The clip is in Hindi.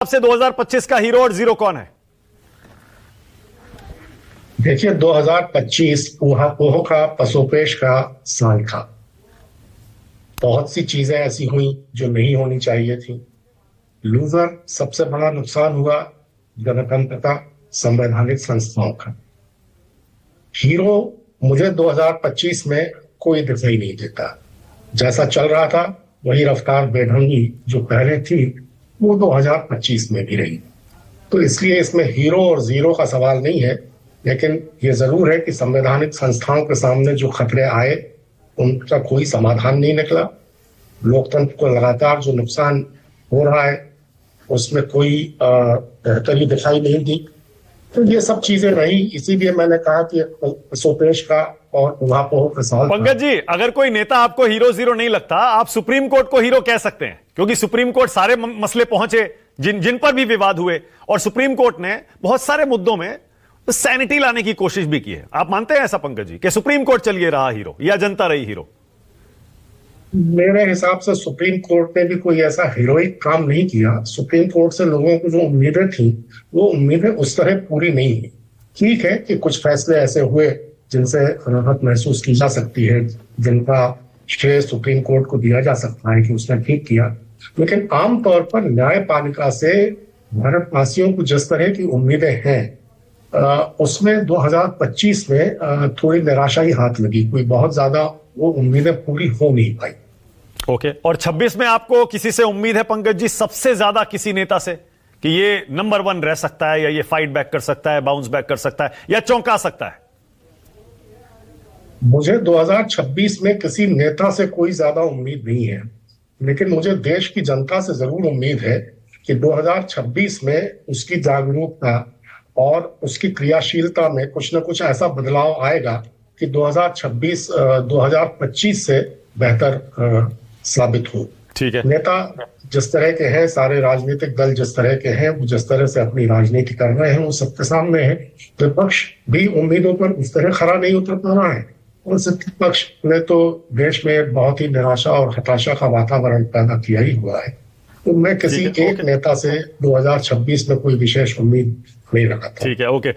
से 2025 का हीरो और जीरो कौन है? देखिए 2025 ऊहापोह का पसोपेश का साल था। बहुत सी चीजें ऐसी हुई जो नहीं होनी चाहिए थी। लूजर सबसे बड़ा नुकसान हुआ गणतंत्र का, संवैधानिक संस्थाओं का। हीरो मुझे 2025 में कोई दिखाई नहीं देता। जैसा चल रहा था वही रफ्तार बेढंगी जो पहले थी वो 2025 में भी रही। तो इसलिए इसमें हीरो और जीरो का सवाल नहीं है, लेकिन ये जरूर है कि संवैधानिक संस्थाओं के सामने जो खतरे आए उनका कोई समाधान नहीं निकला। लोकतंत्र को लगातार जो नुकसान हो रहा है उसमें कोई बेहतरी दिखाई नहीं दी। तो ये सब चीजें रही, इसीलिए मैंने कहा कि पसोपेश का और ऊहापोह का सवाल। पंकज जी, अगर कोई नेता आपको हीरो जीरो नहीं लगता, आप सुप्रीम कोर्ट को हीरो कह सकते हैं, क्योंकि सुप्रीम कोर्ट सारे मसले पहुंचे जिन पर भी विवाद हुए, और सुप्रीम कोर्ट ने बहुत सारे मुद्दों में सैनिटी लाने की कोशिश भी की है। आप मानते हैं ऐसा पंकज जी कि सुप्रीम कोर्ट चलिए रहा हीरो या जनता रही हीरो? मेरे हिसाब से सुप्रीम कोर्ट ने भी कोई ऐसा हीरोइक काम नहीं किया। सुप्रीम कोर्ट से लोगों को जो उम्मीदें थी वो उम्मीदें उस तरह पूरी नहीं हुई। ठीक है कि कुछ फैसले ऐसे हुए जिनसे राहत महसूस की जा सकती है, जिनका श्रेय सुप्रीम कोर्ट को दिया जा सकता है कि उसने ठीक किया, लेकिन आमतौर पर न्यायपालिका से भारतवासियों को जिस तरह की उम्मीदें हैं उसमें 2025 में थोड़ी निराशा ही हाथ लगी। कोई बहुत ज्यादा वो उम्मीदें पूरी हो नहीं पाई। ओके, और 26 में आपको किसी से उम्मीद है पंकज जी, सबसे ज्यादा किसी नेता से, कि ये नंबर 1 रह सकता है, या ये फाइट बैक कर सकता है, बाउंस बैक कर सकता है, या चौंका सकता है? मुझे 2026 में किसी नेता से कोई ज्यादा उम्मीद नहीं है, लेकिन मुझे देश की जनता से जरूर उम्मीद है कि 2026 में उसकी जागरूकता और उसकी क्रियाशीलता में कुछ न कुछ ऐसा बदलाव आएगा कि 2025 से बेहतर साबित हो। ठीक है। नेता जिस तरह के हैं, सारे राजनीतिक दल जिस तरह के हैं, वो जिस तरह से अपनी राजनीति कर रहे हैं वो सबके सामने है। विपक्ष भी उम्मीदों पर उस तरह खरा नहीं उतर पा रहा है, और विपक्ष ने तो देश में बहुत ही निराशा और हताशा का वातावरण पैदा किया ही हुआ है। तो मैं किसी एक नेता से 2026 में कोई विशेष उम्मीद नहीं रखा था। ठीक है, ओके।